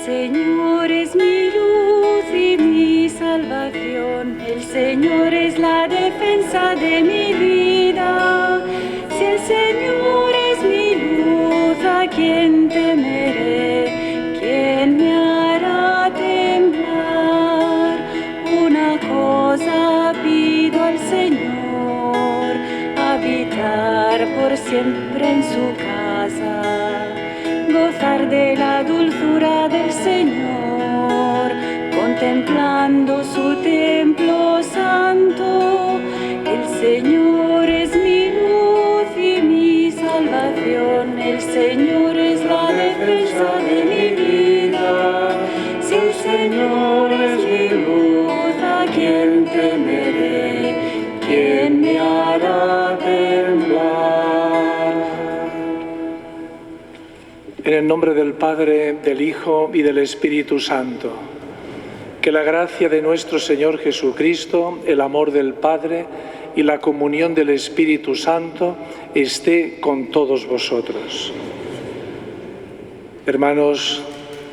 Señor es mi luz y mi salvación, el Señor es la defensa de mi vida. Si el Señor es mi luz, ¿a quién temeré? ¿Quién me hará temblar? Una cosa pido al Señor, habitar por siempre en su casa, gozar de la dulzura del Señor, contemplando su templo santo. El Señor es mi luz y mi salvación, el Señor es la defensa de mi vida. Si el Señor es mi luz, ¿a quién temeré? ¿Quién me hará temblar? En el nombre del Padre, del Hijo y del Espíritu Santo. Que la gracia de nuestro Señor Jesucristo, el amor del Padre y la comunión del Espíritu Santo esté con todos vosotros. Hermanos,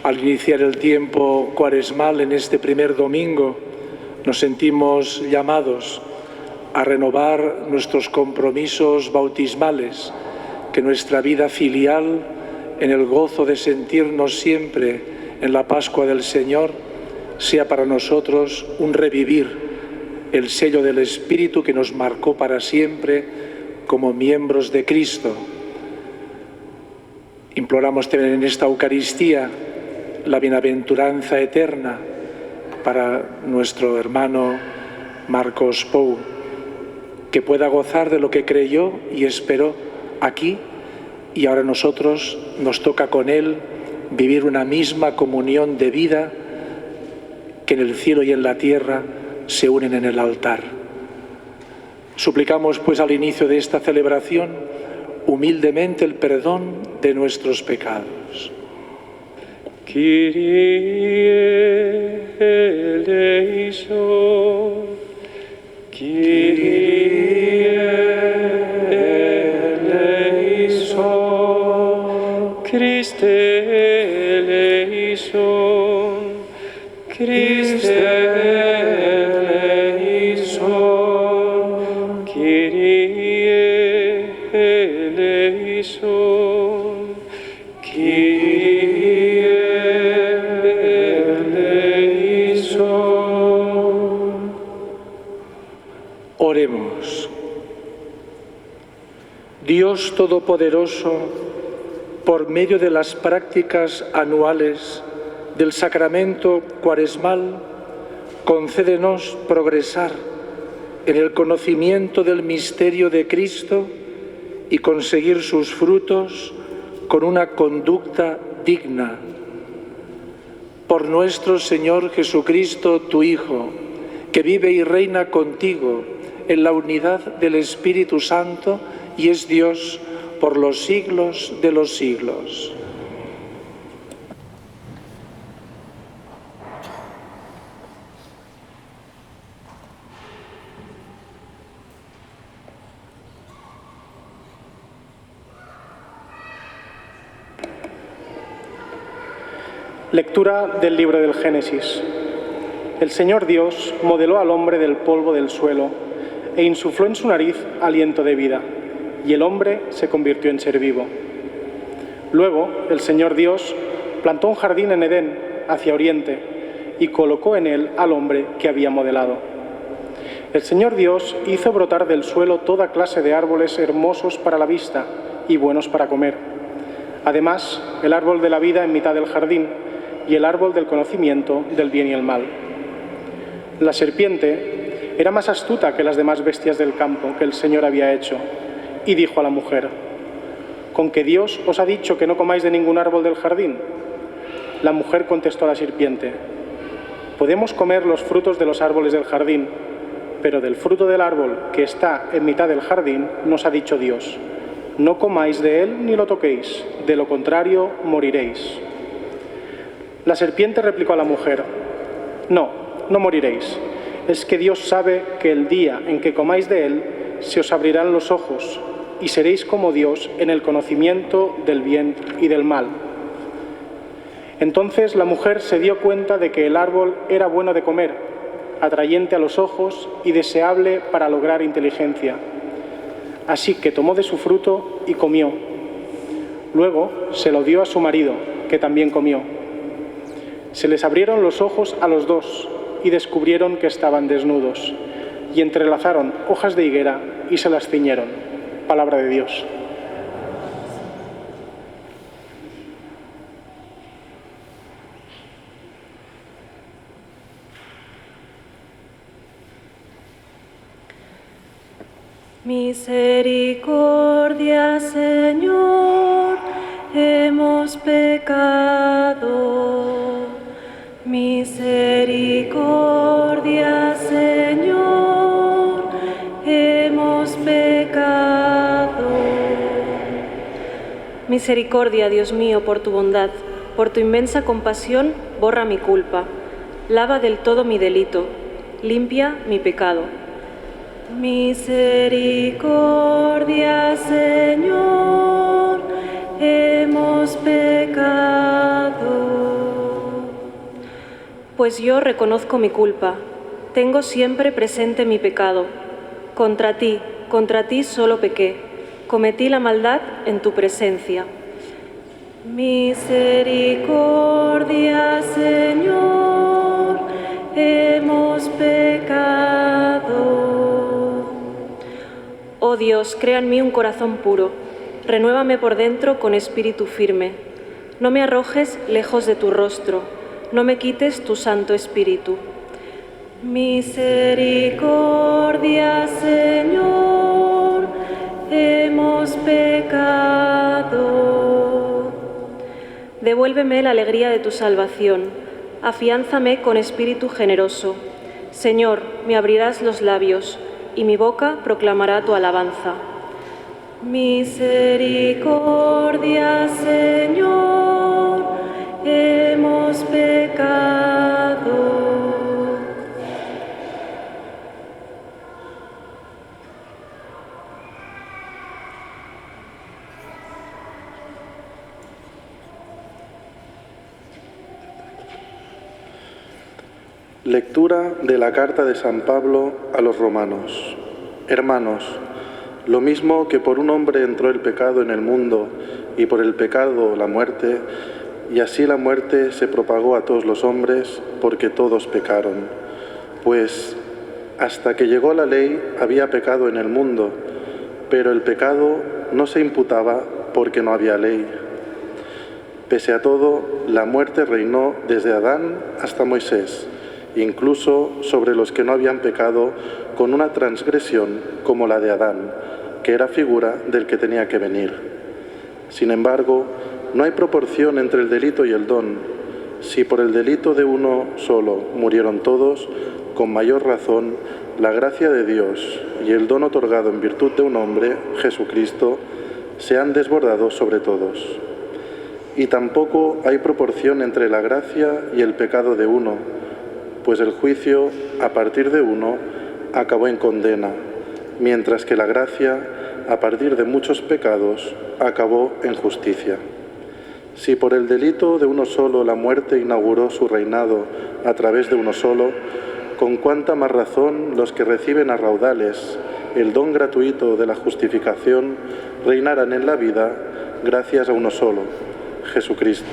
al iniciar el tiempo cuaresmal en este primer domingo, nos sentimos llamados a renovar nuestros compromisos bautismales, que nuestra vida filial, en el gozo de sentirnos siempre en la Pascua del Señor, sea para nosotros un revivir el sello del Espíritu que nos marcó para siempre como miembros de Cristo. Imploramos también en esta Eucaristía la bienaventuranza eterna para nuestro hermano Marcos Pou, que pueda gozar de lo que creyó y esperó aquí, y ahora nosotros nos toca con él vivir una misma comunión de vida que en el cielo y en la tierra se unen en el altar. Suplicamos pues al inicio de esta celebración humildemente el perdón de nuestros pecados. Kyrie eleison, Kyrie eleison, Christe eleison, Christe eleison, Kyrie eleison, Kyrie eleison. Oremos. Dios Todopoderoso, por medio de las prácticas anuales del sacramento cuaresmal, concédenos progresar en el conocimiento del misterio de Cristo y conseguir sus frutos con una conducta digna. Por nuestro Señor Jesucristo, tu Hijo, que vive y reina contigo en la unidad del Espíritu Santo y es Dios por los siglos de los siglos. Lectura del libro del Génesis. El Señor Dios modeló al hombre del polvo del suelo e insufló en su nariz aliento de vida, y el hombre se convirtió en ser vivo. Luego, el Señor Dios plantó un jardín en Edén, hacia oriente, y colocó en él al hombre que había modelado. El Señor Dios hizo brotar del suelo toda clase de árboles hermosos para la vista y buenos para comer. Además, el árbol de la vida en mitad del jardín y el árbol del conocimiento del bien y el mal. La serpiente era más astuta que las demás bestias del campo que el Señor había hecho, y dijo a la mujer: ¿con que Dios os ha dicho que no comáis de ningún árbol del jardín? La mujer contestó a la serpiente: podemos comer los frutos de los árboles del jardín, pero del fruto del árbol que está en mitad del jardín nos ha dicho Dios: no comáis de él ni lo toquéis, de lo contrario moriréis. La serpiente replicó a la mujer: no moriréis. Es que Dios sabe que el día en que comáis de él se os abrirán los ojos y seréis como Dios en el conocimiento del bien y del mal. Entonces la mujer se dio cuenta de que el árbol era bueno de comer, atrayente a los ojos y deseable para lograr inteligencia. Así que tomó de su fruto y comió. Luego se lo dio a su marido, que también comió. Se les abrieron los ojos a los dos y descubrieron que estaban desnudos, y entrelazaron hojas de higuera y se las ciñeron. Palabra de Dios. Misericordia, Señor, hemos pecado. Misericordia, Señor, hemos pecado. Misericordia, Dios mío, por tu bondad, por tu inmensa compasión, borra mi culpa, lava del todo mi delito, limpia mi pecado. Misericordia, Señor, hemos pecado. Pues yo reconozco mi culpa, tengo siempre presente mi pecado. Contra ti solo pequé, cometí la maldad en tu presencia. Misericordia, Señor, hemos pecado. Oh Dios, crea en mí un corazón puro, renuévame por dentro con espíritu firme. No me arrojes lejos de tu rostro, no me quites tu Santo Espíritu. Misericordia, Señor, hemos pecado. Devuélveme la alegría de tu salvación, afiánzame con espíritu generoso. Señor, me abrirás los labios, y mi boca proclamará tu alabanza. Misericordia, Señor, hemos pecado. Lectura de la carta de San Pablo a los romanos. Hermanos, lo mismo que por un hombre entró el pecado en el mundo y por el pecado la muerte, y así la muerte se propagó a todos los hombres porque todos pecaron. Pues hasta que llegó la ley había pecado en el mundo, pero el pecado no se imputaba porque no había ley. Pese a todo, la muerte reinó desde Adán hasta Moisés, incluso sobre los que no habían pecado con una transgresión como la de Adán, que era figura del que tenía que venir. Sin embargo, no hay proporción entre el delito y el don. Si por el delito de uno solo murieron todos, con mayor razón, la gracia de Dios y el don otorgado en virtud de un hombre, Jesucristo, se han desbordado sobre todos. Y tampoco hay proporción entre la gracia y el pecado de uno, pues el juicio, a partir de uno, acabó en condena, mientras que la gracia, a partir de muchos pecados, acabó en justicia. Si por el delito de uno solo la muerte inauguró su reinado a través de uno solo, con cuánta más razón los que reciben a raudales el don gratuito de la justificación reinarán en la vida gracias a uno solo, Jesucristo.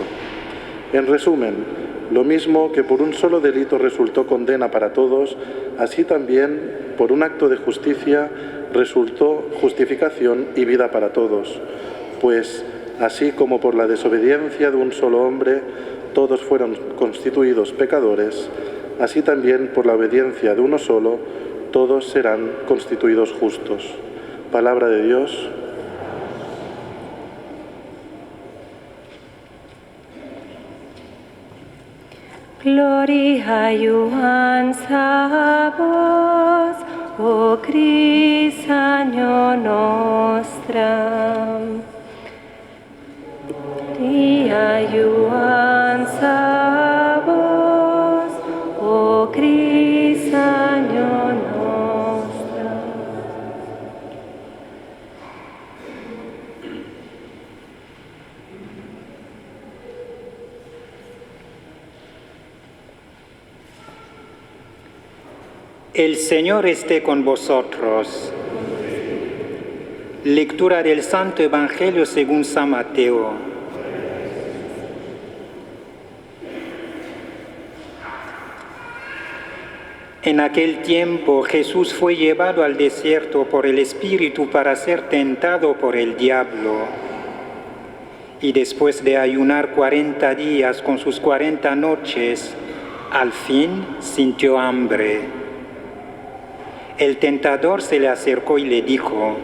En resumen, lo mismo que por un solo delito resultó condena para todos, así también por un acto de justicia resultó justificación y vida para todos. Pues así como por la desobediencia de un solo hombre todos fueron constituidos pecadores, así también por la obediencia de uno solo todos serán constituidos justos. Palabra de Dios. Gloria iuanza vos, o Christ agno nostram. Gloria iuanza vos, o Christ agno nostram. El Señor esté con vosotros. Lectura del Santo Evangelio según San Mateo. En aquel tiempo Jesús fue llevado al desierto por el Espíritu para ser tentado por el diablo. Y después de ayunar 40 días con sus 40 noches, al fin sintió hambre. El tentador se le acercó y le dijo: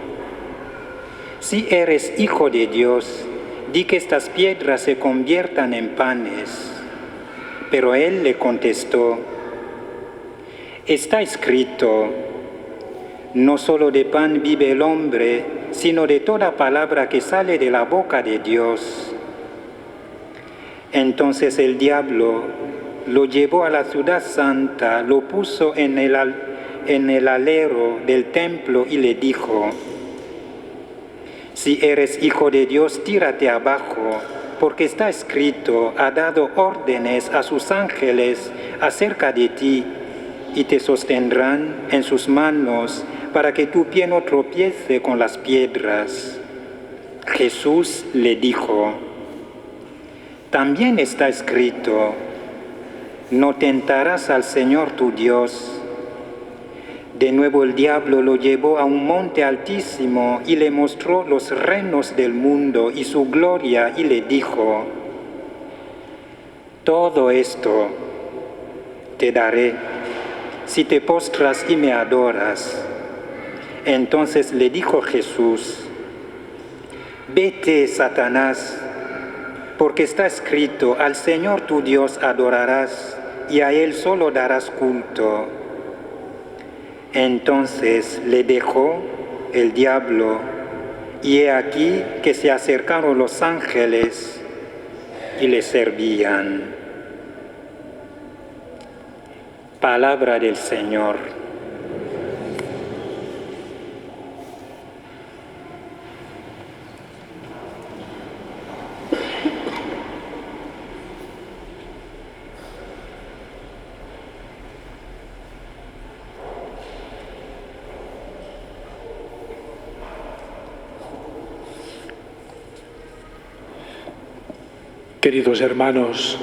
«Si eres hijo de Dios, di que estas piedras se conviertan en panes». Pero él le contestó: «Está escrito, no solo de pan vive el hombre, sino de toda palabra que sale de la boca de Dios». Entonces el diablo lo llevó a la ciudad santa, lo puso en el alero del templo y le dijo: «Si eres hijo de Dios, tírate abajo, porque está escrito, ha dado órdenes a sus ángeles acerca de ti, y te sostendrán en sus manos para que tu pie no tropiece con las piedras». Jesús le dijo: «También está escrito, no tentarás al Señor tu Dios». De nuevo el diablo lo llevó a un monte altísimo y le mostró los reinos del mundo y su gloria y le dijo: «Todo esto te daré si te postras y me adoras». Entonces le dijo Jesús: «Vete, Satanás, porque está escrito, al Señor tu Dios adorarás y a Él solo darás culto». Entonces le dejó el diablo, y he aquí que se acercaron los ángeles y le servían. Palabra del Señor. Queridos hermanos,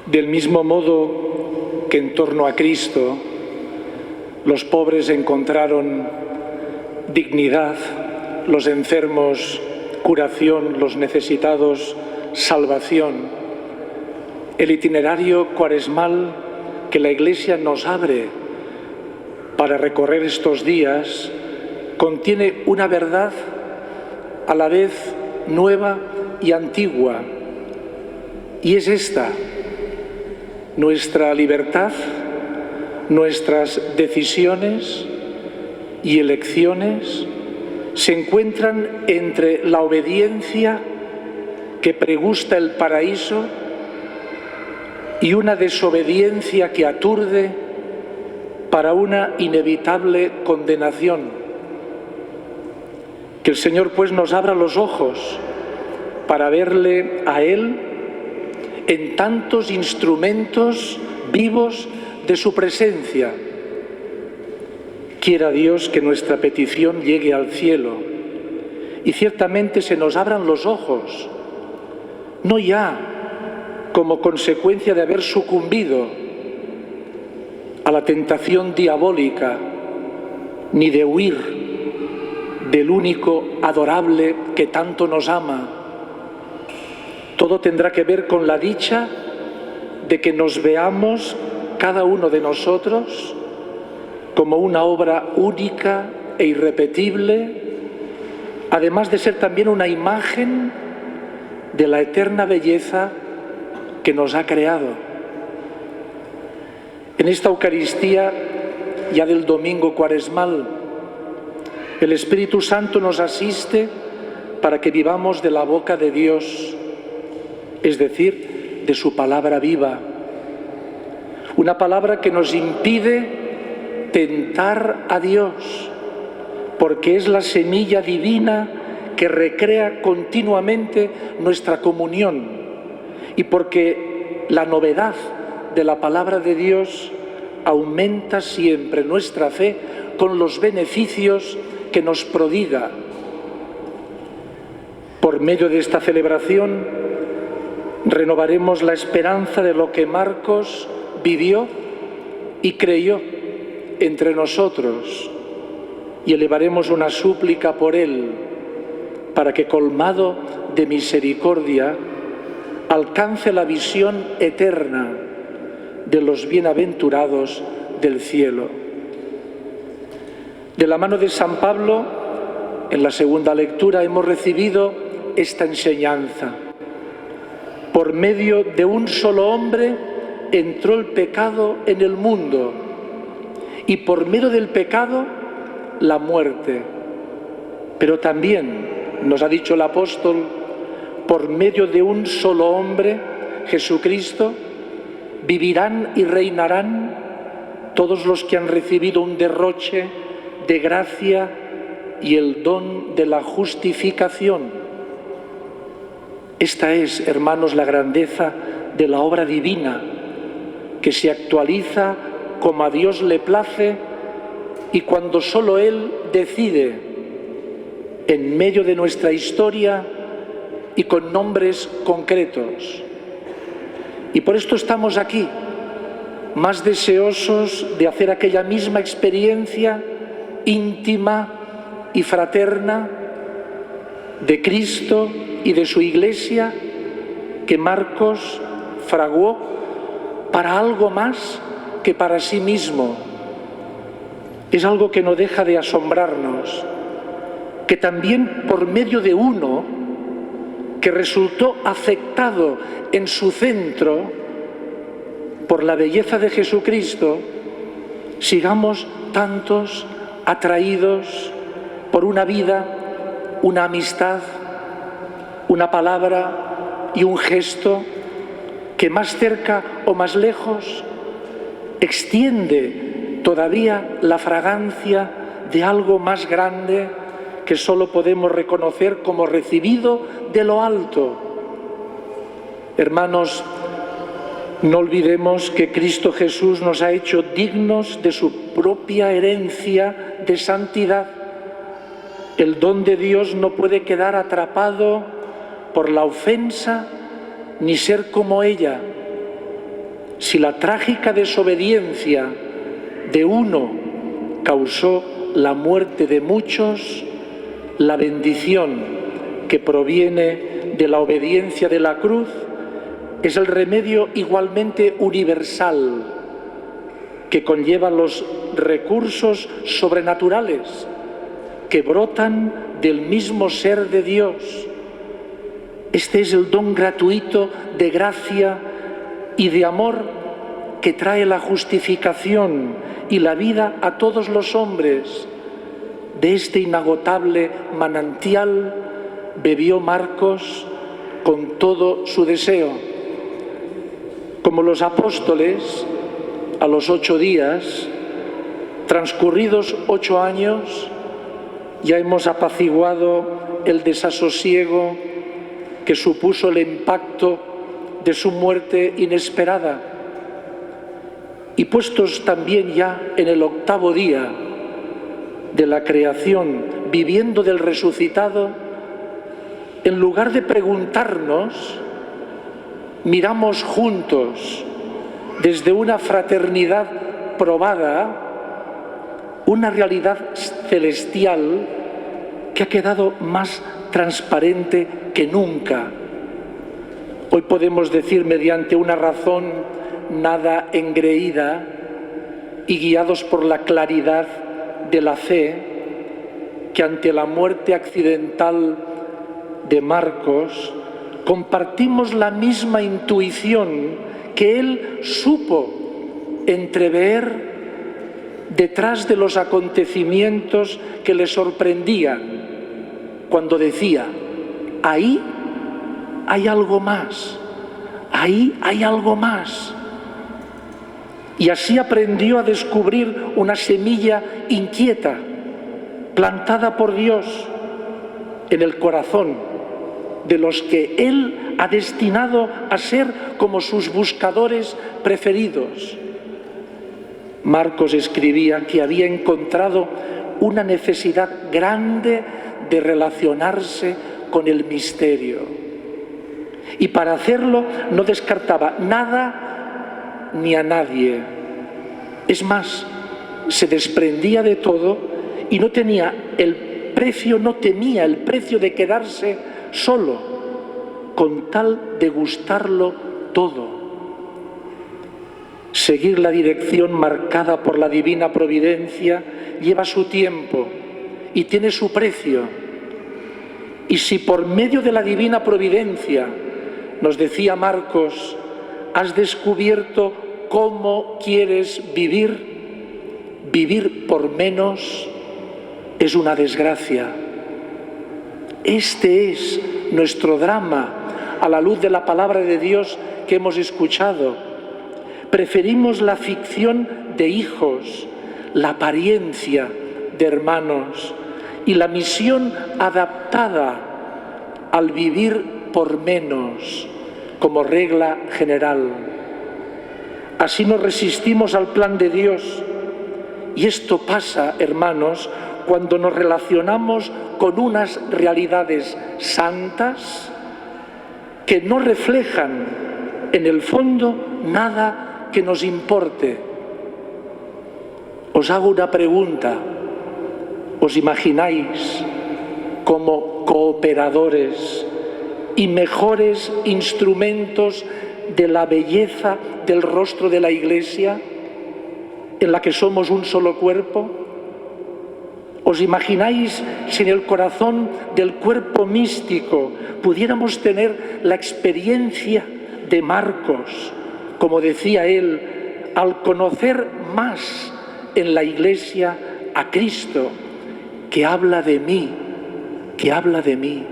del mismo modo que en torno a Cristo los pobres encontraron dignidad, los enfermos curación, los necesitados salvación, el itinerario cuaresmal que la Iglesia nos abre para recorrer estos días contiene una verdad a la vez nueva y antigua, y es esta: nuestra libertad, nuestras decisiones y elecciones se encuentran entre la obediencia que pregusta el paraíso y una desobediencia que aturde para una inevitable condenación. Que el Señor pues nos abra los ojos para verle a Él en tantos instrumentos vivos de su presencia. Quiera Dios que nuestra petición llegue al cielo y ciertamente se nos abran los ojos, no ya como consecuencia de haber sucumbido a la tentación diabólica, ni de huir del único adorable que tanto nos ama. Todo tendrá que ver con la dicha de que nos veamos cada uno de nosotros como una obra única e irrepetible, además de ser también una imagen de la eterna belleza que nos ha creado. En esta Eucaristía, ya del domingo cuaresmal, el Espíritu Santo nos asiste para que vivamos de la boca de Dios, es decir, de su palabra viva. Una palabra que nos impide tentar a Dios, porque es la semilla divina que recrea continuamente nuestra comunión y porque la novedad de la palabra de Dios aumenta siempre nuestra fe con los beneficios que nos prodiga. Por medio de esta celebración renovaremos la esperanza de lo que Marcos vivió y creyó entre nosotros y elevaremos una súplica por él para que, colmado de misericordia, alcance la visión eterna de los bienaventurados del cielo. De la mano de San Pablo, en la segunda lectura hemos recibido esta enseñanza. Por medio de un solo hombre entró el pecado en el mundo y por medio del pecado la muerte. Pero también, nos ha dicho el apóstol, por medio de un solo hombre, Jesucristo, vivirán y reinarán todos los que han recibido un derroche de gracia y el don de la justificación. Esta es, hermanos, la grandeza de la obra divina, que se actualiza como a Dios le place y cuando solo Él decide, en medio de nuestra historia y con nombres concretos. Y por esto estamos aquí, más deseosos de hacer aquella misma experiencia íntima y fraterna de Cristo y de su Iglesia que Marcos fraguó para algo más que para sí mismo. Es algo que no deja de asombrarnos, que también por medio de uno que resultó afectado en su centro por la belleza de Jesucristo, sigamos tantos atraídos por una vida, una amistad, una palabra y un gesto que más cerca o más lejos extiende todavía la fragancia de algo más grande que solo podemos reconocer como recibido de lo alto. Hermanos, no olvidemos que Cristo Jesús nos ha hecho dignos de su propia herencia de santidad. El don de Dios no puede quedar atrapado por la ofensa ni ser como ella. Si la trágica desobediencia de uno causó la muerte de muchos, la bendición que proviene de la obediencia de la cruz es el remedio igualmente universal que conlleva los recursos sobrenaturales que brotan del mismo ser de Dios. Este es el don gratuito de gracia y de amor que trae la justificación y la vida a todos los hombres. De este inagotable manantial bebió Marcos con todo su deseo. Como los apóstoles, a los 8 días, transcurridos 8 años, ya hemos apaciguado el desasosiego que supuso el impacto de su muerte inesperada. Y puestos también ya en el 8º día de la creación, viviendo del resucitado, en lugar de preguntarnos, miramos juntos desde una fraternidad probada, una realidad celestial que ha quedado más transparente que nunca. Hoy podemos decir, mediante una razón nada engreída y guiados por la claridad de la fe, que ante la muerte accidental de Marcos compartimos la misma intuición que él supo entrever detrás de los acontecimientos que le sorprendían, cuando decía: ahí hay algo más, ahí hay algo más. Y así aprendió a descubrir una semilla inquieta, plantada por Dios en el corazón de los que Él ha destinado a ser como sus buscadores preferidos. Marcos escribía que había encontrado una necesidad grande de relacionarse con el misterio. Y para hacerlo no descartaba nada ni a nadie. Es más, se desprendía de todo y no temía el precio de quedarse solo, con tal de gustarlo todo. Seguir la dirección marcada por la divina providencia lleva su tiempo y tiene su precio. Y si por medio de la divina providencia, nos decía Marcos, has descubierto cómo quieres vivir, vivir por menos es una desgracia. Este es nuestro drama a la luz de la palabra de Dios que hemos escuchado. Preferimos la ficción de hijos, la apariencia de hermanos y la misión adaptada al vivir por menos como regla general. Así nos resistimos al plan de Dios. Y esto pasa, hermanos, cuando nos relacionamos con unas realidades santas que no reflejan en el fondo nada que nos importe. Os hago una pregunta. ¿Os imagináis como cooperadores y mejores instrumentos de la belleza del rostro de la Iglesia, en la que somos un solo cuerpo? ¿Os imagináis si en el corazón del cuerpo místico pudiéramos tener la experiencia de Marcos, como decía él, al conocer más en la Iglesia a Cristo, que habla de mí, que habla de mí?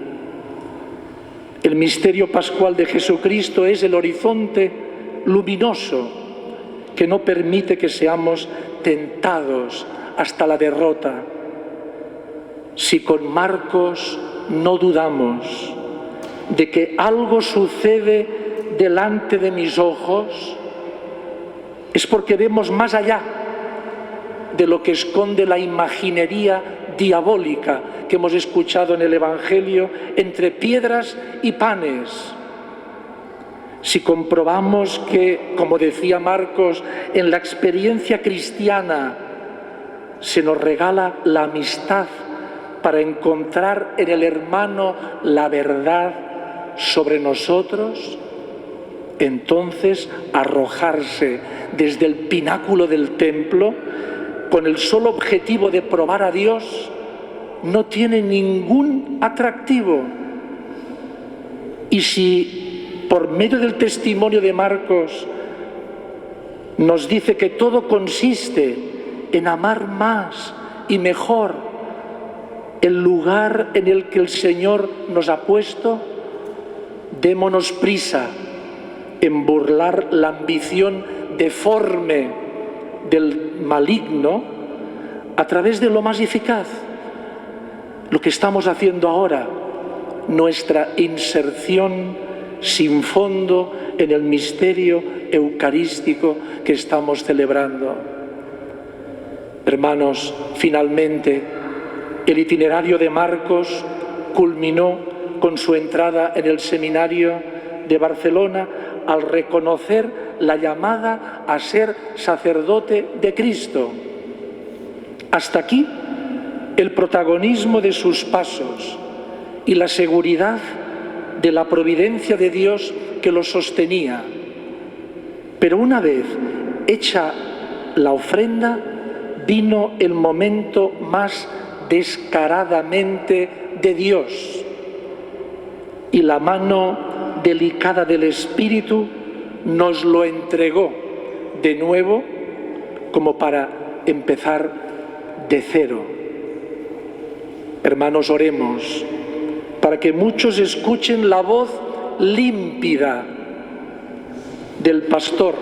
El misterio pascual de Jesucristo es el horizonte luminoso que no permite que seamos tentados hasta la derrota. Si con Marcos no dudamos de que algo sucede delante de mis ojos, es porque vemos más allá de lo que esconde la imaginería diabólica que hemos escuchado en el Evangelio entre piedras y panes. Si comprobamos que, como decía Marcos, en la experiencia cristiana se nos regala la amistad para encontrar en el hermano la verdad sobre nosotros, entonces arrojarse desde el pináculo del templo con el solo objetivo de probar a Dios no tiene ningún atractivo. Y si por medio del testimonio de Marcos nos dice que todo consiste en amar más y mejor el lugar en el que el Señor nos ha puesto, démonos prisa en burlar la ambición deforme del maligno a través de lo más eficaz, lo que estamos haciendo ahora, nuestra inserción sin fondo en el misterio eucarístico que estamos celebrando. Hermanos, finalmente, el itinerario de Marcos culminó con su entrada en el seminario de Barcelona al reconocer la llamada a ser sacerdote de Cristo. Hasta aquí el protagonismo de sus pasos y la seguridad de la providencia de Dios que los sostenía. Pero una vez hecha la ofrenda, vino el momento más descaradamente de Dios, y la mano delicada del Espíritu nos lo entregó de nuevo como para empezar de cero. Hermanos, oremos para que muchos escuchen la voz límpida del pastor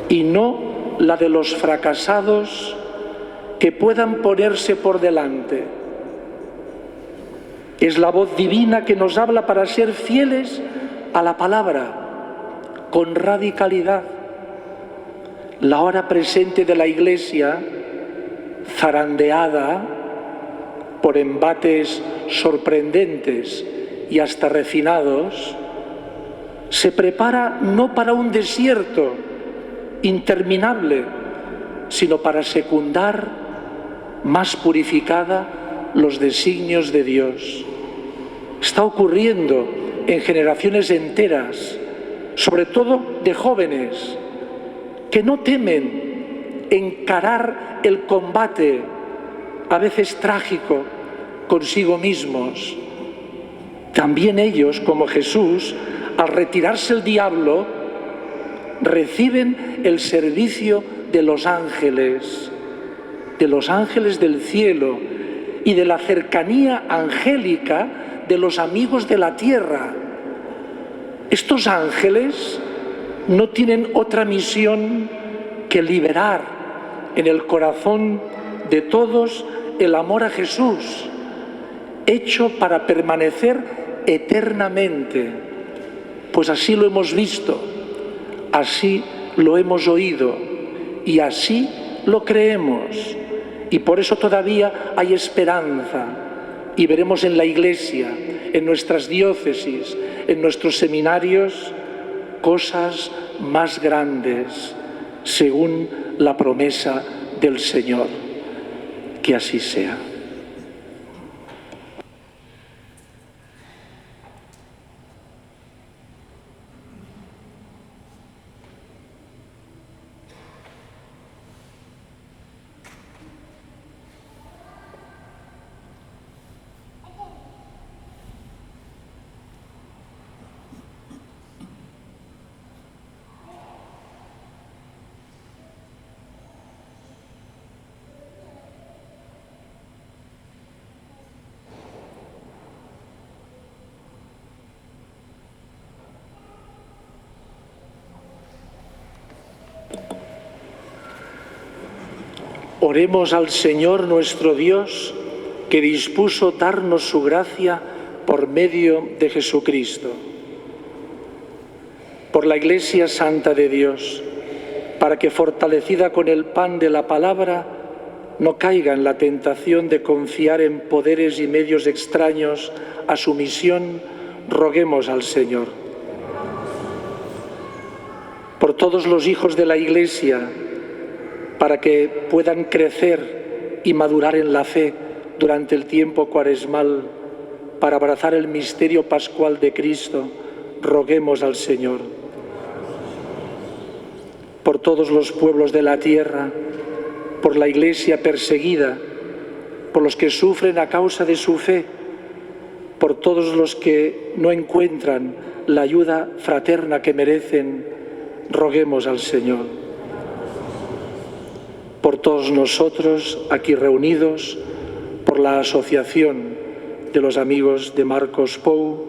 y no la de los fracasados que puedan ponerse por delante. Es la voz divina que nos habla para ser fieles a la palabra, con radicalidad. la hora presente de la Iglesia, zarandeada por embates sorprendentes y hasta refinados, se prepara no para un desierto interminable, sino para secundar más purificada los designios de Dios. Está ocurriendo en generaciones enteras, sobre todo de jóvenes, que no temen encarar el combate, a veces trágico, consigo mismos. También ellos, como Jesús, al retirarse el diablo, reciben el servicio de los ángeles del cielo y de la cercanía angélica de los amigos de la tierra. Estos ángeles no tienen otra misión que liberar en el corazón de todos el amor a Jesús, hecho para permanecer eternamente. Pues así lo hemos visto, así lo hemos oído y así lo creemos. Y por eso todavía hay esperanza. Y veremos en la Iglesia, en nuestras diócesis, en nuestros seminarios, cosas más grandes, según la promesa del Señor. Que así sea. Oremos al Señor nuestro Dios, que dispuso darnos su gracia por medio de Jesucristo. Por la Iglesia Santa de Dios, para que, fortalecida con el pan de la palabra, no caiga en la tentación de confiar en poderes y medios extraños a su misión, roguemos al Señor. Por todos los hijos de la Iglesia, para que puedan crecer y madurar en la fe durante el tiempo cuaresmal, para abrazar el misterio pascual de Cristo, roguemos al Señor. Por todos los pueblos de la tierra, por la Iglesia perseguida, por los que sufren a causa de su fe, por todos los que no encuentran la ayuda fraterna que merecen, roguemos al Señor. Por todos nosotros aquí reunidos, por la asociación de los amigos de Marcos Pou,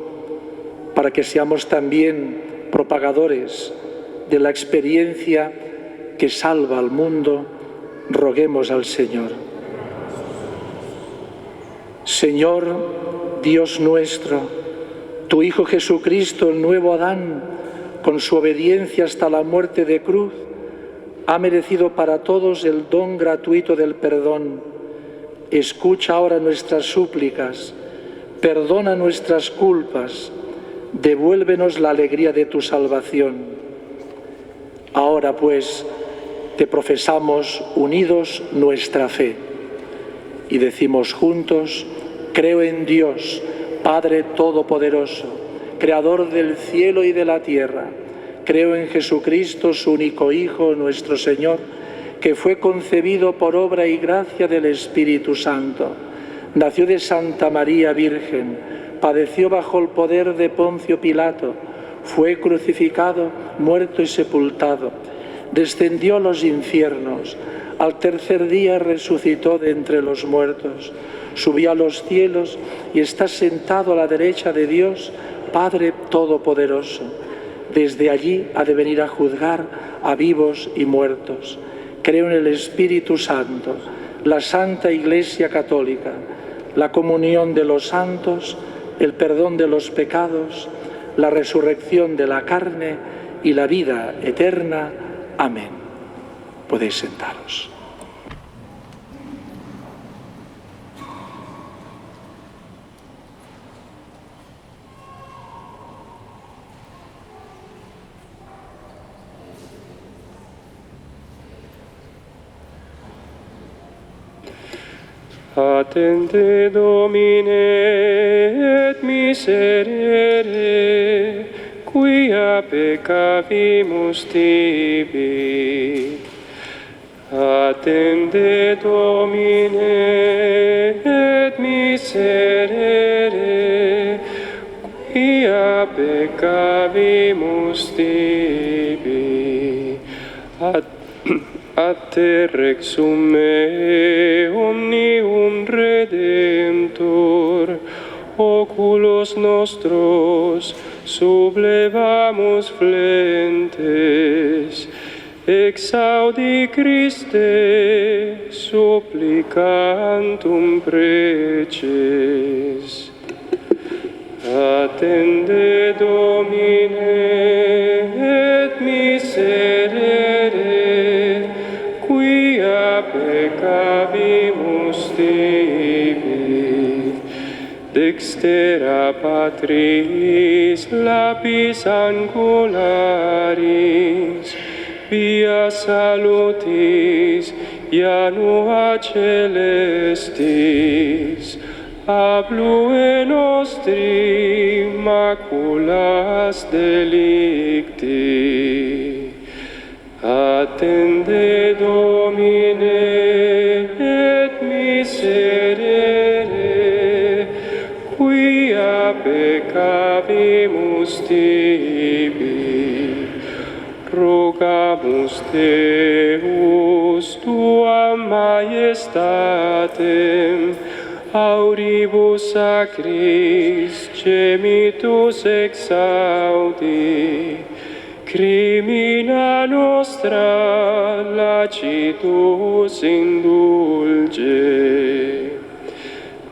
para que seamos también propagadores de la experiencia que salva al mundo, roguemos al Señor. Señor, Dios nuestro, tu Hijo Jesucristo, el nuevo Adán, con su obediencia hasta la muerte de cruz, ha merecido para todos el don gratuito del perdón. Escucha ahora nuestras súplicas, perdona nuestras culpas, devuélvenos la alegría de tu salvación. Ahora pues te profesamos unidos nuestra fe y decimos juntos: creo en Dios, Padre Todopoderoso, Creador del cielo y de la tierra. Creo en Jesucristo, su único Hijo, nuestro Señor, que fue concebido por obra y gracia del Espíritu Santo. Nació de Santa María Virgen, padeció bajo el poder de Poncio Pilato, fue crucificado, muerto y sepultado, descendió a los infiernos, al tercer día resucitó de entre los muertos, subió a los cielos y está sentado a la derecha de Dios, Padre Todopoderoso. Desde allí ha de venir a juzgar a vivos y muertos. Creo en el Espíritu Santo, la Santa Iglesia Católica, la comunión de los santos, el perdón de los pecados, la resurrección de la carne y la vida eterna. Amén. Podéis sentaros. Attende Domine et miserere, quia peccavimus tibi. Attende Domine et miserere, quia peccavimus tibi. A te rexum me omnium Redemptor, oculos nostros sublevamus flentes, exaudi Christe supplicantum preces. Attende Domine et miserere, quia peccavimus tibi. Dextera Patris lapis angularis, via salutis janua celestis, ablue nostri maculas delicti. Attende Domine et miserere, quia peccavimus tibi. Rogamus Deus tuam majestatem, auribus sacris gemitus exaudi, crimina nostra lacitus indulge.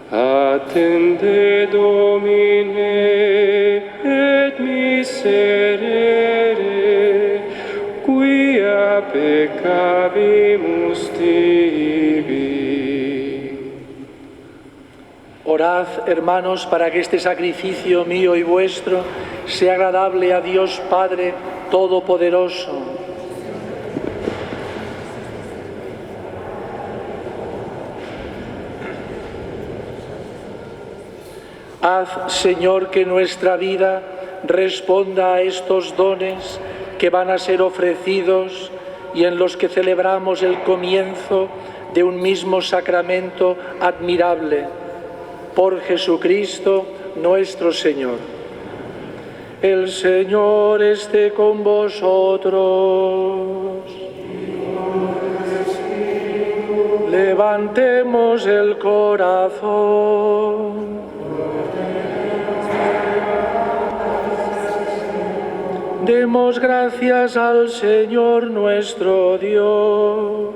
Attende Domine et miserere, quia peccavimus tibi. Orad, hermanos, para que este sacrificio mío y vuestro sea agradable a Dios Padre Todopoderoso. Haz, Señor, que nuestra vida responda a estos dones que van a ser ofrecidos y en los que celebramos el comienzo de un mismo sacramento admirable. Por Jesucristo nuestro Señor. El Señor esté con vosotros. Levantemos el corazón. Demos gracias al Señor nuestro Dios.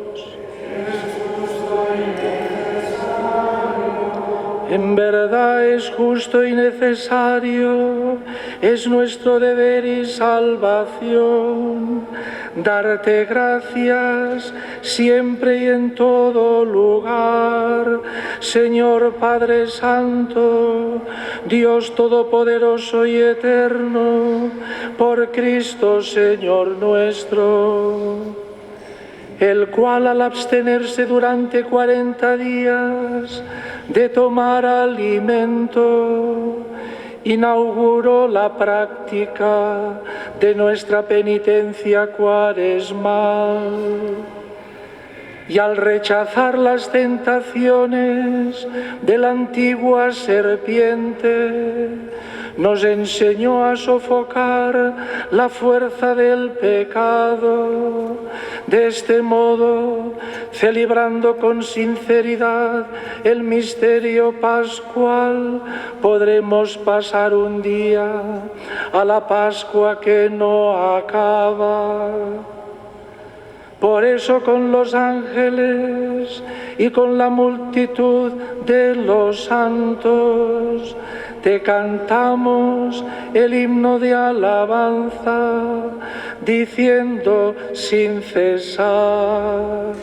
En verdad es justo y necesario, es nuestro deber y salvación, darte gracias siempre y en todo lugar, Señor Padre Santo, Dios Todopoderoso y Eterno, por Cristo Señor nuestro, el cual al abstenerse durante 40 días de tomar alimento, inauguró la práctica de nuestra penitencia cuaresmal. Y al rechazar las tentaciones de la antigua serpiente, nos enseñó a sofocar la fuerza del pecado. De este modo, celebrando con sinceridad el misterio pascual, podremos pasar un día a la Pascua que no acaba. Por eso con los ángeles y con la multitud de los santos te cantamos el himno de alabanza, diciendo sin cesar.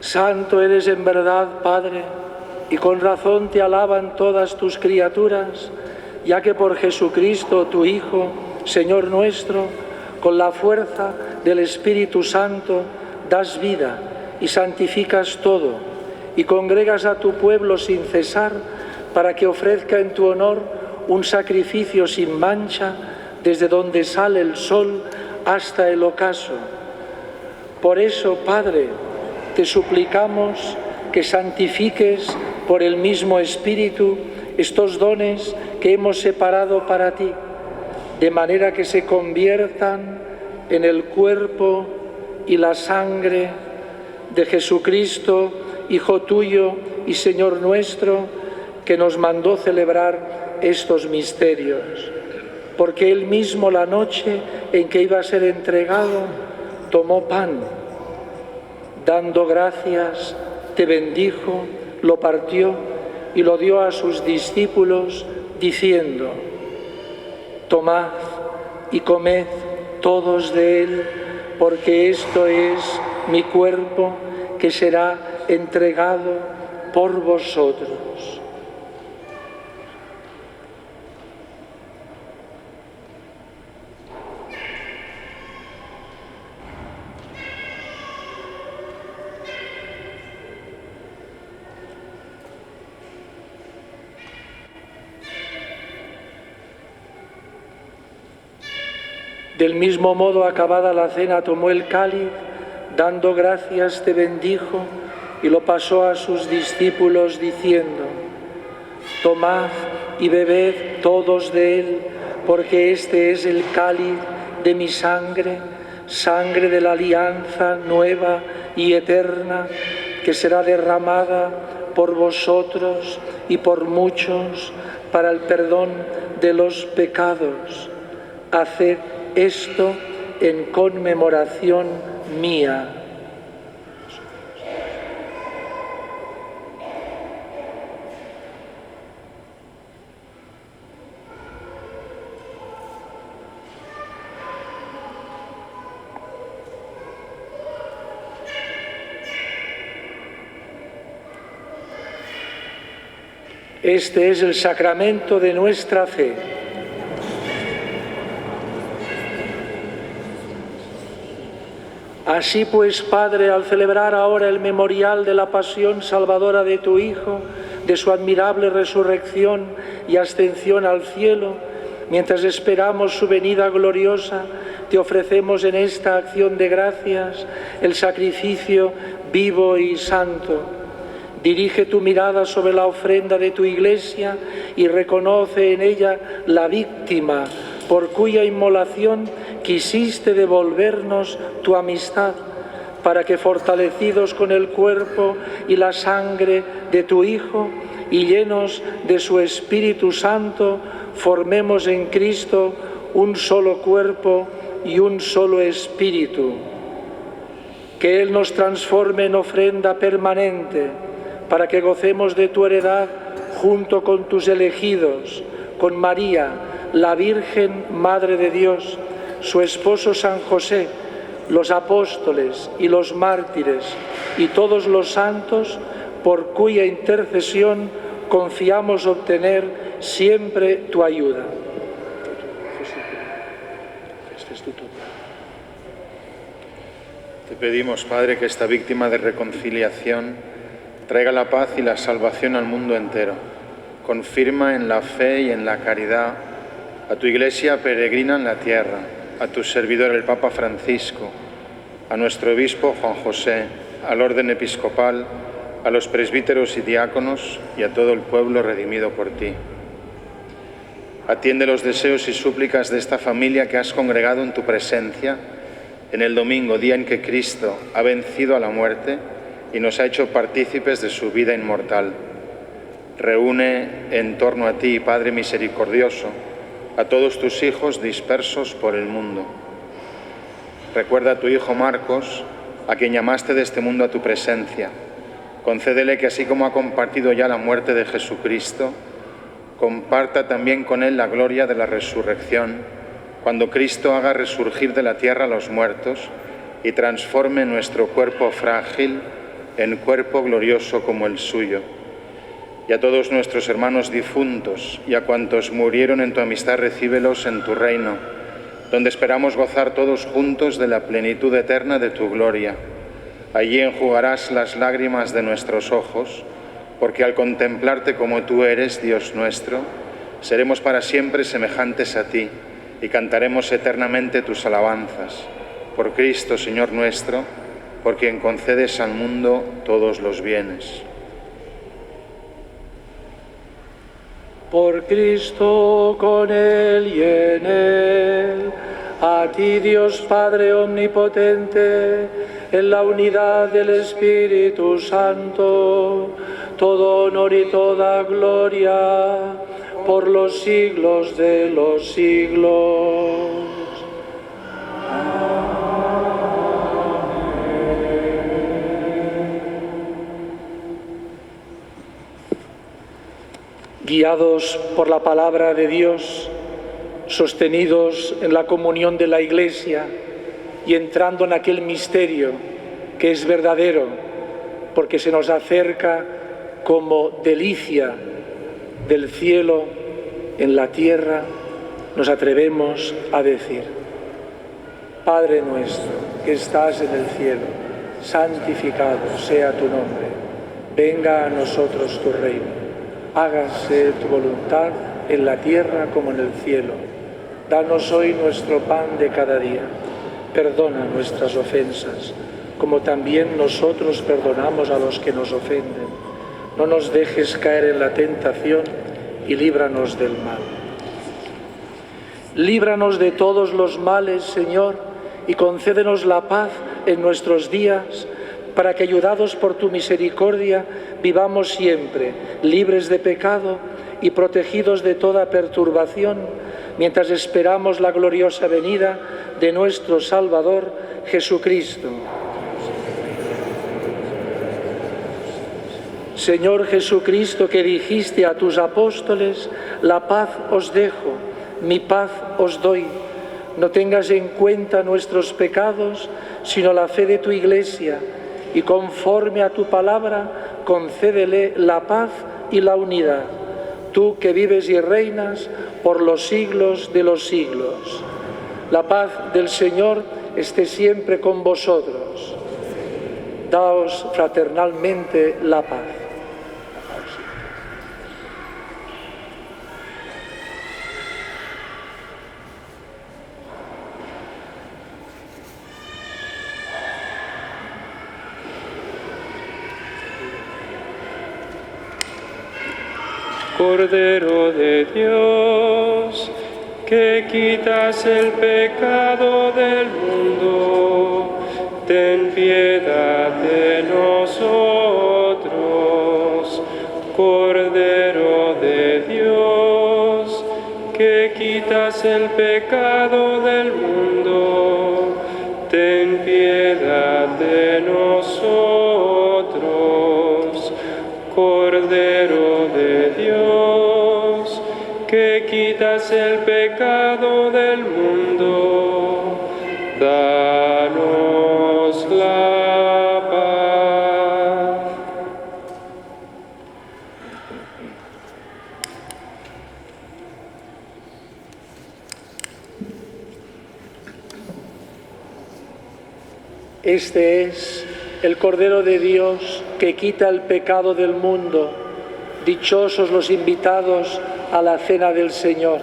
Santo eres en verdad, Padre, y con razón te alaban todas tus criaturas, ya que por Jesucristo, tu Hijo, Señor nuestro, con la fuerza del Espíritu Santo, das vida y santificas todo, y congregas a tu pueblo sin cesar, para que ofrezca en tu honor un sacrificio sin mancha, desde donde sale el sol hasta el ocaso. Por eso, Padre, te suplicamos que santifiques por el mismo Espíritu estos dones que hemos separado para ti, de manera que se conviertan en el cuerpo y la sangre de Jesucristo, Hijo tuyo y Señor nuestro, que nos mandó celebrar estos misterios. Porque Él mismo, la noche en que iba a ser entregado, tomó pan, dando gracias, te bendijo, lo partió y lo dio a sus discípulos, diciendo: tomad y comed todos de él, porque esto es mi cuerpo que será entregado por vosotros. Del mismo modo, acabada la cena, tomó el cáliz, dando gracias, te bendijo y lo pasó a sus discípulos, diciendo: tomad y bebed todos de él, porque este es el cáliz de mi sangre, sangre de la alianza nueva y eterna, que será derramada por vosotros y por muchos para el perdón de los pecados. Haced esto en conmemoración mía. Este es el sacramento de nuestra fe. Así pues, Padre, al celebrar ahora el memorial de la pasión salvadora de tu Hijo, de su admirable resurrección y ascensión al cielo, mientras esperamos su venida gloriosa, te ofrecemos en esta acción de gracias el sacrificio vivo y santo. Dirige tu mirada sobre la ofrenda de tu Iglesia y reconoce en ella la víctima por cuya inmolación quisiste devolvernos tu amistad, para que, fortalecidos con el cuerpo y la sangre de tu Hijo y llenos de su Espíritu Santo, formemos en Cristo un solo cuerpo y un solo espíritu. Que Él nos transforme en ofrenda permanente para que gocemos de tu heredad junto con tus elegidos, con María, la Virgen Madre de Dios, su esposo San José, los apóstoles y los mártires y todos los santos, por cuya intercesión confiamos obtener siempre tu ayuda. Te pedimos, Padre, que esta víctima de reconciliación traiga la paz y la salvación al mundo entero. Confirma en la fe y en la caridad a tu Iglesia peregrina en la tierra, a tu servidor el Papa Francisco, a nuestro obispo Juan José, al orden episcopal, a los presbíteros y diáconos y a todo el pueblo redimido por ti. Atiende los deseos y súplicas de esta familia que has congregado en tu presencia en el domingo, día en que Cristo ha vencido a la muerte y nos ha hecho partícipes de su vida inmortal. Reúne en torno a ti, Padre misericordioso, a todos tus hijos dispersos por el mundo. Recuerda a tu hijo Marcos, a quien llamaste de este mundo a tu presencia. Concédele que así como ha compartido ya la muerte de Jesucristo, comparta también con él la gloria de la resurrección, cuando Cristo haga resurgir de la tierra a los muertos y transforme nuestro cuerpo frágil en cuerpo glorioso como el suyo. Y a todos nuestros hermanos difuntos y a cuantos murieron en tu amistad, recíbelos en tu reino, donde esperamos gozar todos juntos de la plenitud eterna de tu gloria. Allí enjugarás las lágrimas de nuestros ojos, porque al contemplarte como tú eres, Dios nuestro, seremos para siempre semejantes a ti y cantaremos eternamente tus alabanzas. Por Cristo, Señor nuestro, por quien concedes al mundo todos los bienes. Por Cristo, con Él y en Él, a ti, Dios Padre omnipotente, en la unidad del Espíritu Santo, todo honor y toda gloria por los siglos de los siglos. Guiados por la palabra de Dios, sostenidos en la comunión de la Iglesia y entrando en aquel misterio que es verdadero, porque se nos acerca como delicia del cielo en la tierra, nos atrevemos a decir: Padre nuestro que estás en el cielo, santificado sea tu nombre, venga a nosotros tu reino. Hágase tu voluntad en la tierra como en el cielo. Danos hoy nuestro pan de cada día. Perdona nuestras ofensas, como también nosotros perdonamos a los que nos ofenden. No nos dejes caer en la tentación y líbranos del mal. Líbranos de todos los males, Señor, y concédenos la paz en nuestros días, para que, ayudados por tu misericordia, vivamos siempre libres de pecado y protegidos de toda perturbación, mientras esperamos la gloriosa venida de nuestro Salvador, Jesucristo. Señor Jesucristo, que dijiste a tus apóstoles: la paz os dejo, mi paz os doy. No tengas en cuenta nuestros pecados, sino la fe de tu Iglesia, y conforme a tu palabra, concédele la paz y la unidad. Tú que vives y reinas por los siglos de los siglos. La paz del Señor esté siempre con vosotros. Daos fraternalmente la paz. Cordero de Dios, que quitas el pecado del mundo, ten piedad de nosotros. Cordero de Dios, quitas el pecado del mundo, ten piedad de nosotros. Cordero de Dios, que quitas el pecado del mundo, danos la paz. Este es el Cordero de Dios que quita el pecado del mundo. Dichosos los invitados a la cena del Señor.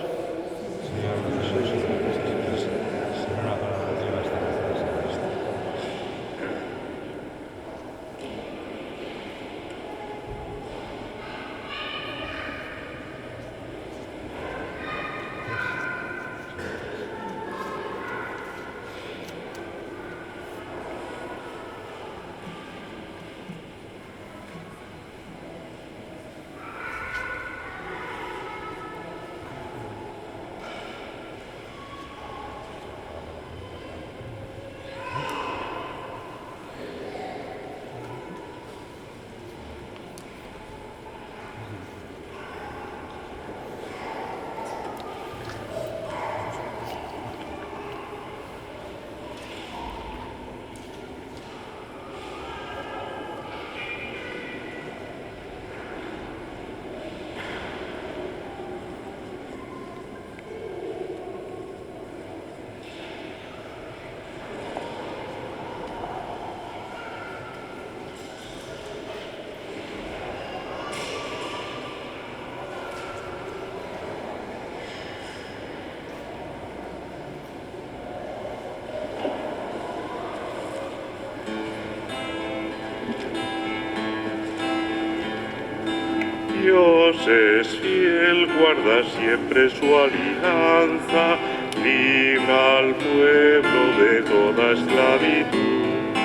Dios es fiel, guarda siempre su alianza, libra al pueblo de toda esclavitud.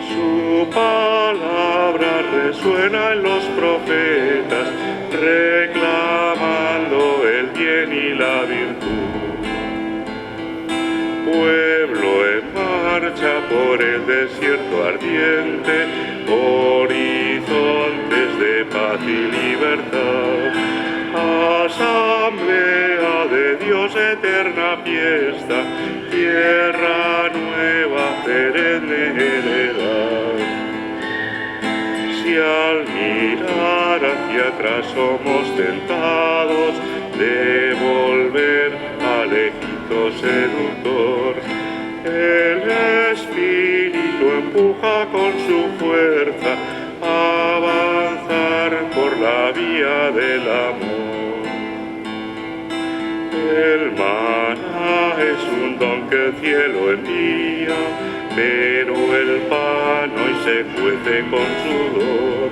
Su palabra resuena en los profetas, reclamando el bien y la virtud. Pueblo en marcha por el desierto ardiente, horizontes de paz y libertad. Asamblea de Dios, eterna fiesta, tierra nueva, perenne heredad. Si al mirar hacia atrás somos tentados de volver al Egipto seductor, el Espíritu empuja con su fuerza a avanzar por la vía del amor. El maná es un don que el cielo envía, pero el pan hoy se cuece con sudor.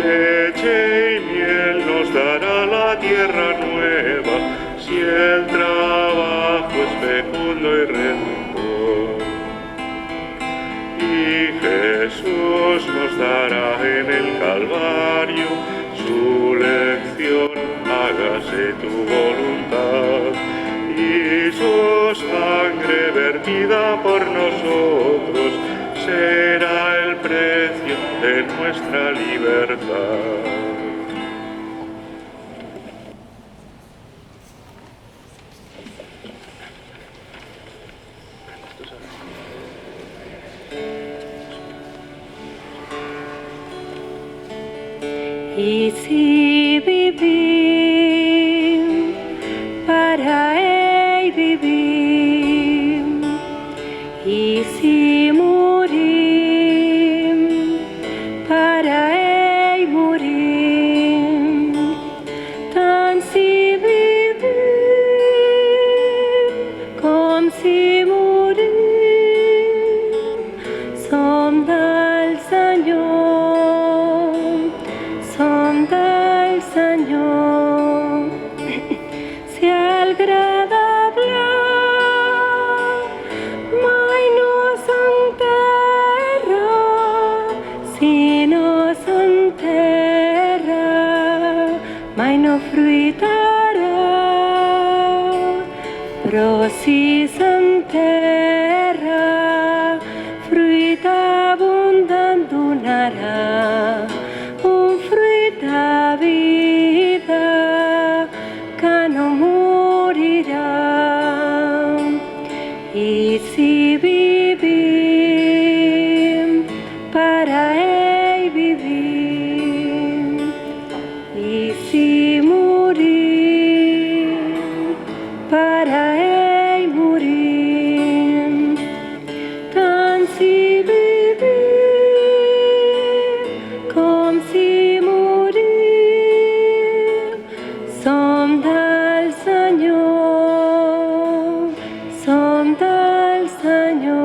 Leche y miel nos dará la tierra nueva, si el trabajo es fecundo y redentor. Y Jesús nos dará en el Calvario su lección, hágase tu voluntad. Y su sangre vertida por nosotros será el precio de nuestra libertad. Y si vivim, para Él vivim, y si morim, para Él morim, tant si vivim, com si morim, som del Senyor. Som del Senyor. Si agradable mai no s'enterra, si no s'enterra, mai no fruitarà, si s'enterra, fruit abundant donarà, un fruit de vida que no morirà. I si vivim, per a ell vivim, i si morim, per a ell morim. Tant si vivim com si morim, som del Senyor, som del Senyor.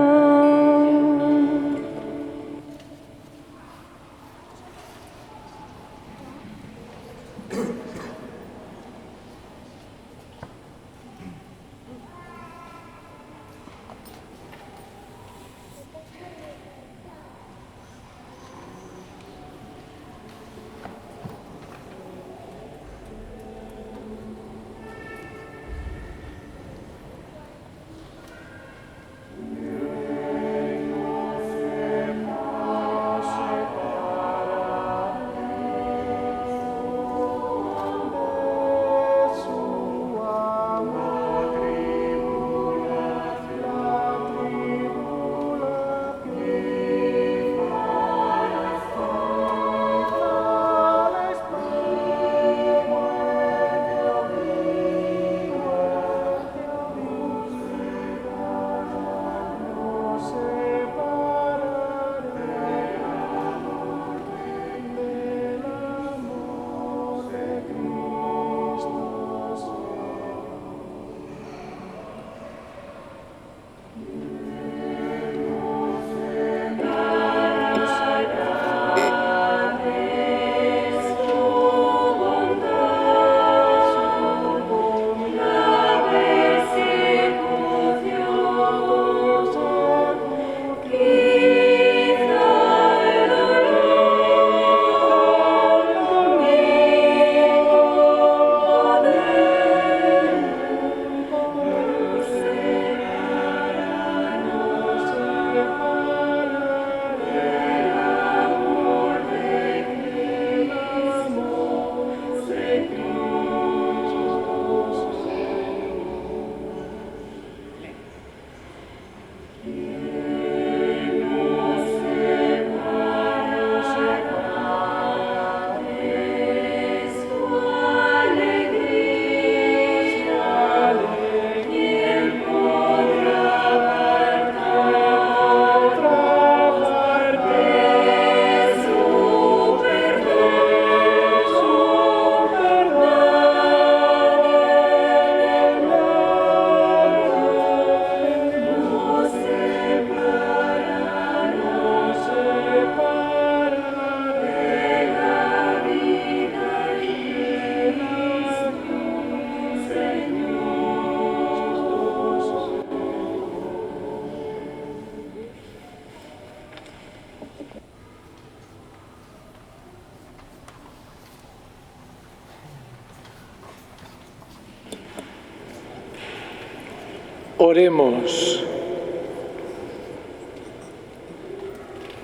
Oremos.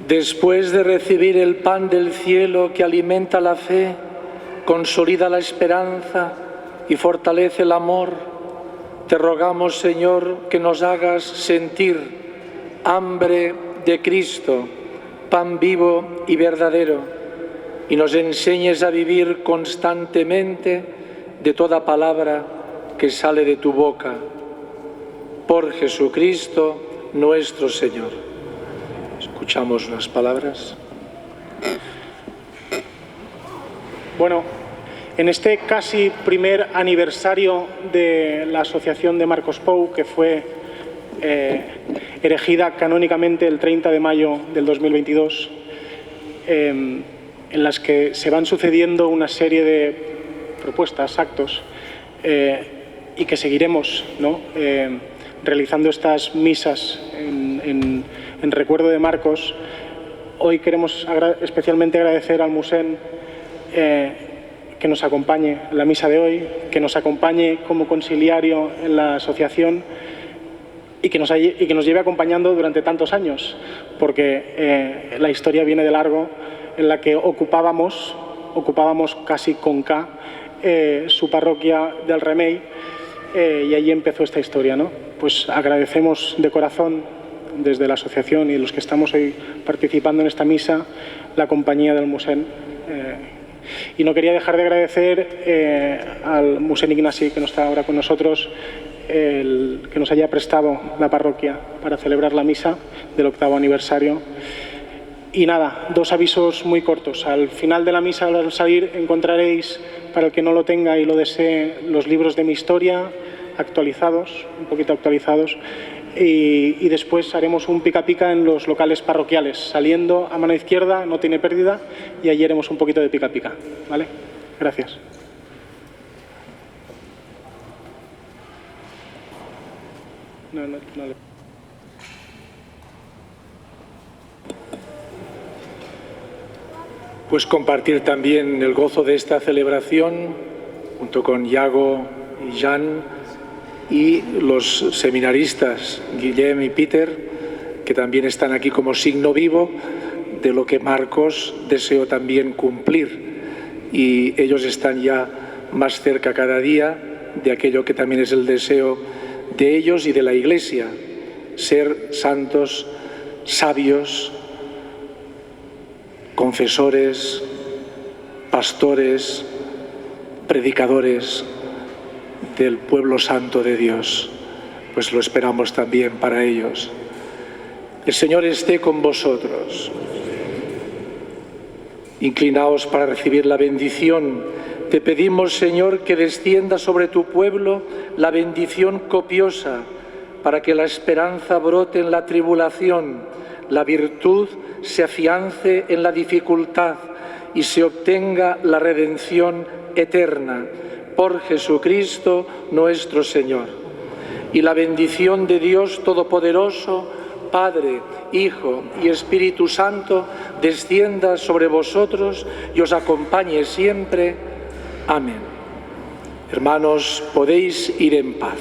Después de recibir el pan del cielo que alimenta la fe, consolida la esperanza y fortalece el amor, te rogamos, Señor, que nos hagas sentir hambre de Cristo, pan vivo y verdadero, y nos enseñes a vivir constantemente de toda palabra que sale de tu boca. Por Jesucristo nuestro Señor. Escuchamos las palabras. Bueno, en este casi primer aniversario de la Asociación de Marcos Pou, que fue erigida canónicamente el 30 de mayo del 2022, en las que se van sucediendo una serie de propuestas, actos, y que seguiremos, ¿no?, realizando estas misas en recuerdo de Marcos. Hoy queremos especialmente agradecer al Musén que nos acompañe en la misa de hoy, que nos acompañe como conciliario en la asociación y que nos lleve acompañando durante tantos años, porque la historia viene de largo, en la que ocupábamos casi con K su parroquia del Remei, y allí empezó esta historia, ¿no? Pues agradecemos de corazón desde la asociación y los que estamos hoy participando en esta misa la compañía del Musén. Y no quería dejar de agradecer al Musén Ignasi, que no está ahora con nosotros, que nos haya prestado la parroquia para celebrar la misa del 8º aniversario. Y nada, 2 avisos muy cortos. Al final de la misa, al salir, encontraréis, para el que no lo tenga y lo desee, los libros de mi historia actualizados, un poquito actualizados. Y después haremos un pica pica en los locales parroquiales, saliendo a mano izquierda, no tiene pérdida, y allí haremos un poquito de pica pica, ¿vale? Gracias. No. Pues compartir también el gozo de esta celebración junto con Iago y Jan y los seminaristas Guillem y Peter, que también están aquí como signo vivo de lo que Marcos deseó también cumplir, y ellos están ya más cerca cada día de aquello que también es el deseo de ellos y de la Iglesia: ser santos, sabios, confesores, pastores, predicadores del pueblo santo de Dios. Pues lo esperamos también para ellos. El Señor esté con vosotros. Inclinaos para recibir la bendición. Te pedimos, Señor, que descienda sobre tu pueblo la bendición copiosa, para que la esperanza brote en la tribulación, la virtud se afiance en la dificultad y se obtenga la redención eterna. Por Jesucristo nuestro Señor. Y la bendición de Dios Todopoderoso, Padre, Hijo y Espíritu Santo, descienda sobre vosotros y os acompañe siempre. Amén. Hermanos, podéis ir en paz.